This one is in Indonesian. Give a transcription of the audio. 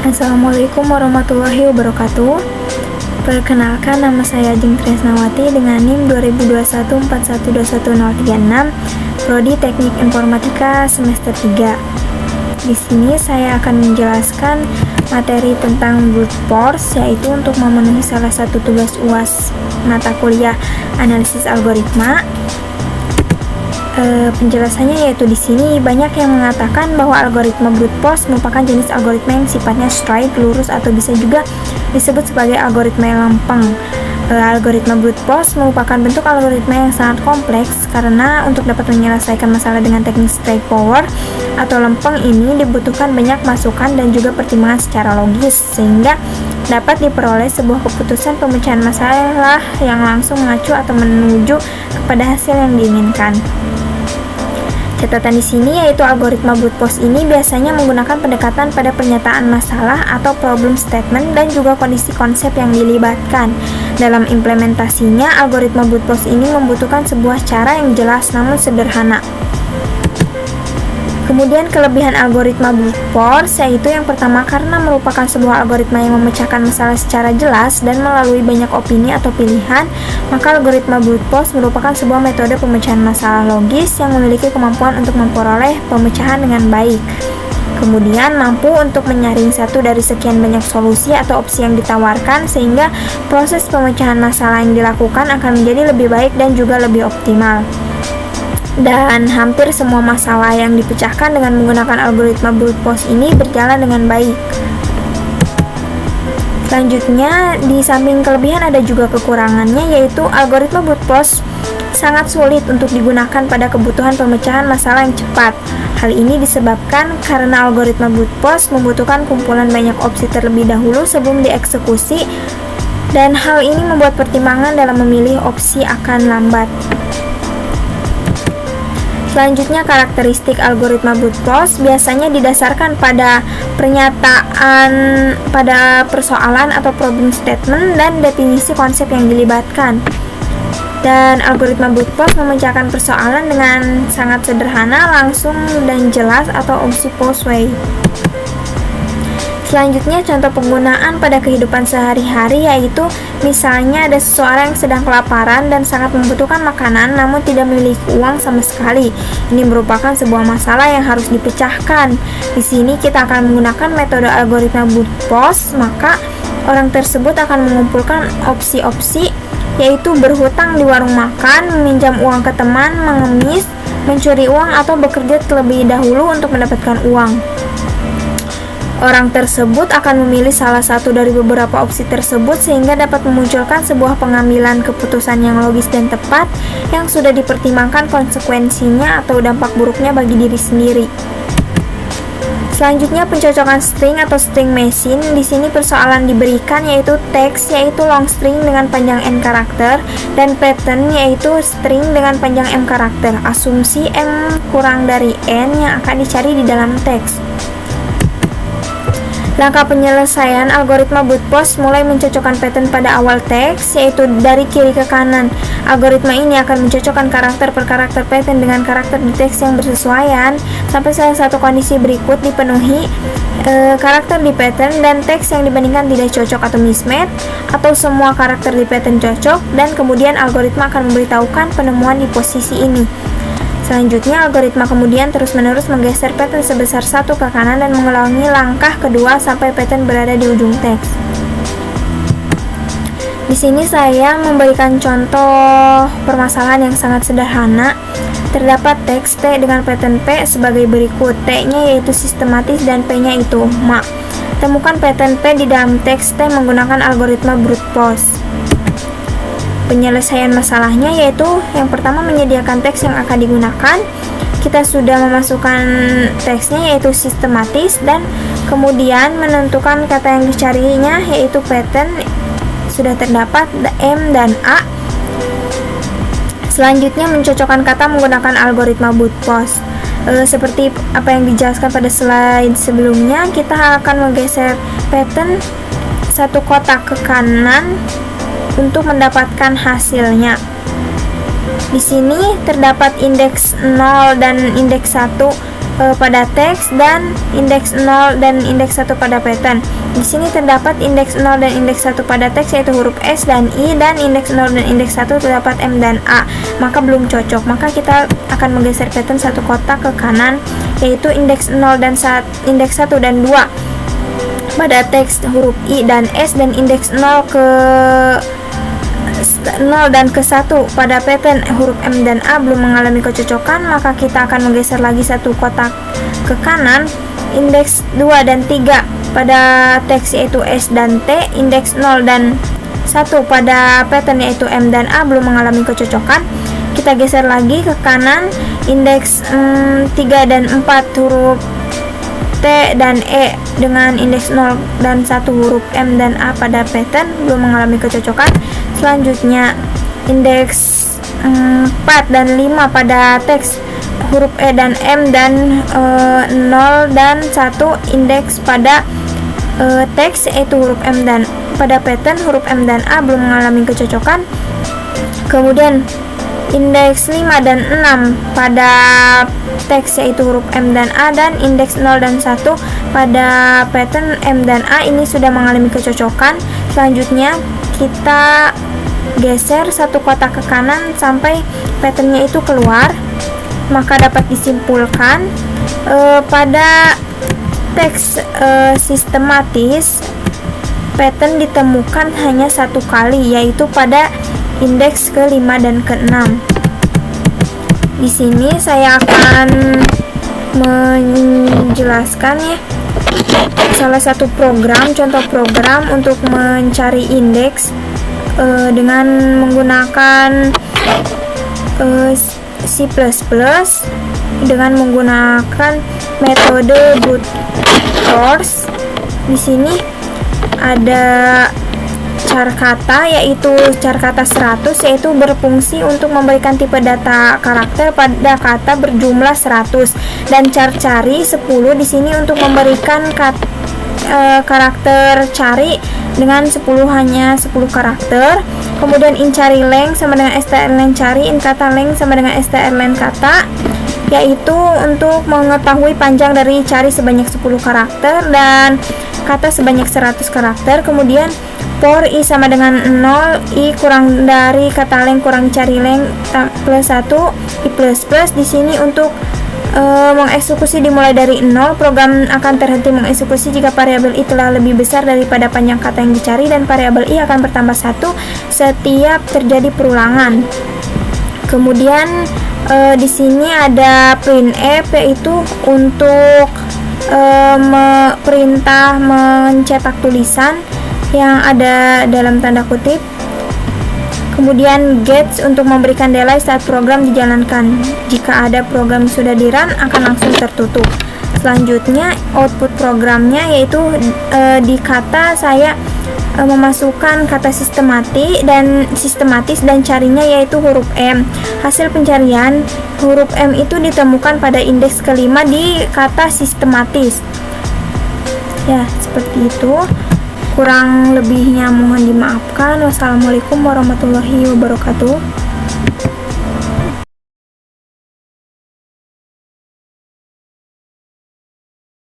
Assalamualaikum warahmatullahi wabarakatuh. Perkenalkan, nama saya Ajeng Tresnawati dengan NIM 2021412136, Prodi Teknik Informatika semester 3. Di sini saya akan menjelaskan materi tentang brute force, yaitu untuk memenuhi salah satu tugas UAS mata kuliah analisis algoritma. Penjelasannya yaitu di sini banyak yang mengatakan bahwa algoritma brute force merupakan jenis algoritma yang sifatnya straight, lurus, atau bisa juga disebut sebagai algoritma yang lempeng. Algoritma brute force merupakan bentuk algoritma yang sangat kompleks karena untuk dapat menyelesaikan masalah dengan teknik straightforward atau lempeng ini dibutuhkan banyak masukan dan juga pertimbangan secara logis sehingga dapat diperoleh sebuah keputusan pemecahan masalah yang langsung mengacu atau menuju kepada hasil yang diinginkan. Catatan di sini yaitu algoritma brute force ini biasanya menggunakan pendekatan pada pernyataan masalah atau problem statement dan juga kondisi konsep yang dilibatkan. Dalam implementasinya, algoritma brute force ini membutuhkan sebuah cara yang jelas namun sederhana. Kemudian kelebihan algoritma brute force yaitu yang pertama karena merupakan sebuah algoritma yang memecahkan masalah secara jelas dan melalui banyak opini atau pilihan, maka algoritma brute force merupakan sebuah metode pemecahan masalah logis yang memiliki kemampuan untuk memperoleh pemecahan dengan baik. Kemudian mampu untuk menyaring satu dari sekian banyak solusi atau opsi yang ditawarkan sehingga proses pemecahan masalah yang dilakukan akan menjadi lebih baik dan juga lebih optimal. Dan hampir semua masalah yang dipecahkan dengan menggunakan algoritma brute force ini berjalan dengan baik. Selanjutnya, di samping kelebihan ada juga kekurangannya, yaitu algoritma brute force sangat sulit untuk digunakan pada kebutuhan pemecahan masalah yang cepat. Hal ini disebabkan karena algoritma brute force membutuhkan kumpulan banyak opsi terlebih dahulu sebelum dieksekusi, dan hal ini membuat pertimbangan dalam memilih opsi akan lambat. Selanjutnya, karakteristik algoritma brute force biasanya didasarkan pada pernyataan pada persoalan atau problem statement dan definisi konsep yang dilibatkan. Dan algoritma brute force memecahkan persoalan dengan sangat sederhana, langsung, dan jelas atau obvious way. Selanjutnya, contoh penggunaan pada kehidupan sehari-hari yaitu misalnya ada seseorang yang sedang kelaparan dan sangat membutuhkan makanan namun tidak memiliki uang sama sekali. Ini merupakan sebuah masalah yang harus dipecahkan. Di sini kita akan menggunakan metode algoritma brute force, maka orang tersebut akan mengumpulkan opsi-opsi yaitu berhutang di warung makan, meminjam uang ke teman, mengemis, mencuri uang, atau bekerja terlebih dahulu untuk mendapatkan uang. Orang tersebut akan memilih salah satu dari beberapa opsi tersebut sehingga dapat memunculkan sebuah pengambilan keputusan yang logis dan tepat yang sudah dipertimbangkan konsekuensinya atau dampak buruknya bagi diri sendiri. Selanjutnya, pencocokan string atau string machine. Di sini persoalan diberikan yaitu teks yaitu long string dengan panjang n karakter dan pattern yaitu string dengan panjang m karakter. Asumsi m kurang dari n yang akan dicari di dalam teks. Langkah penyelesaian algoritma brute force mulai mencocokkan pattern pada awal teks, yaitu dari kiri ke kanan. Algoritma ini akan mencocokkan karakter per karakter pattern dengan karakter di teks yang bersesuaian sampai salah satu kondisi berikut dipenuhi, karakter di pattern dan teks yang dibandingkan tidak cocok atau mismatch, atau semua karakter di pattern cocok, dan kemudian algoritma akan memberitahukan penemuan di posisi ini. Selanjutnya, algoritma kemudian terus-menerus menggeser pattern sebesar 1 ke kanan dan mengulangi langkah kedua sampai pattern berada di ujung teks. Di sini saya memberikan contoh permasalahan yang sangat sederhana. Terdapat teks T dengan pattern P sebagai berikut. T-nya yaitu sistematis dan P-nya itu ma. Temukan pattern P di dalam teks T menggunakan algoritma brute force. Penyelesaian masalahnya yaitu yang pertama menyediakan teks yang akan digunakan. Kita sudah memasukkan teksnya yaitu sistematis dan kemudian menentukan kata yang dicarinya yaitu pattern. Sudah terdapat M dan A. Selanjutnya mencocokkan kata menggunakan algoritma brute force. Seperti apa yang dijelaskan pada slide sebelumnya, kita akan menggeser pattern satu kotak ke kanan untuk mendapatkan hasilnya. Di sini terdapat indeks 0 dan indeks 1 pada teks dan indeks 0 dan indeks 1 pada pattern. Di sini terdapat indeks 0 dan indeks 1 pada teks yaitu huruf S dan I, dan indeks 0 dan indeks 1 terdapat M dan A, maka belum cocok. Maka kita akan menggeser pattern satu kotak ke kanan, yaitu indeks 0 dan indeks 1 dan 2 pada teks huruf I dan S, dan indeks 0 dan ke 1 pada pattern huruf M dan A belum mengalami kecocokan, maka kita akan menggeser lagi satu kotak ke kanan, indeks 2 dan 3 pada teks yaitu S dan T, indeks 0 dan 1 pada pattern yaitu M dan A belum mengalami kecocokan. Kita geser lagi ke kanan, indeks 3 dan 4 huruf T dan E dengan indeks 0 dan 1 huruf M dan A pada pattern belum mengalami kecocokan. Selanjutnya indeks 4 dan 5 pada teks huruf E dan M, dan 0 dan 1 indeks pada teks yaitu huruf M dan pada pattern huruf M dan A belum mengalami kecocokan. Kemudian indeks 5 dan 6 pada teks yaitu huruf M dan A, dan indeks 0 dan 1 pada pattern M dan A ini sudah mengalami kecocokan. Selanjutnya kita geser satu kotak ke kanan sampai patternnya itu keluar, maka dapat disimpulkan pada teks sistematis pattern ditemukan hanya satu kali, yaitu pada indeks ke-5 dan ke-6. Di sini saya akan menjelaskan ya salah satu program, contoh program untuk mencari indeks dengan menggunakan C++ dengan menggunakan metode brute force. Di sini ada char kata, yaitu char kata 100, yaitu berfungsi untuk memberikan tipe data karakter pada kata berjumlah 100, dan char cari 10 di sini untuk memberikan karakter cari dengan 10 karakter. Kemudian in cari length sama dengan str length cari, in kata length sama dengan str length kata, yaitu untuk mengetahui panjang dari cari sebanyak 10 karakter dan kata sebanyak 100 karakter. Kemudian for i sama dengan 0, i kurang dari kata length kurang cari length plus 1, i plus plus. Di sini untuk mengeksekusi dimulai dari 0, program akan terhenti mengeksekusi jika variabel i telah lebih besar daripada panjang kata yang dicari, dan variabel i akan bertambah 1 setiap terjadi perulangan. Kemudian di sini ada printf, yaitu untuk perintah mencetak tulisan yang ada dalam tanda kutip. Kemudian get untuk memberikan delay saat program dijalankan. Jika ada program sudah di run akan langsung tertutup. Selanjutnya output programnya, yaitu di kata saya memasukkan kata sistematis dan carinya yaitu huruf M. Hasil pencarian huruf M itu ditemukan pada indeks ke-5 di kata sistematis. Ya, seperti itu. Kurang lebihnya mohon dimaafkan. Wassalamualaikum warahmatullahi wabarakatuh.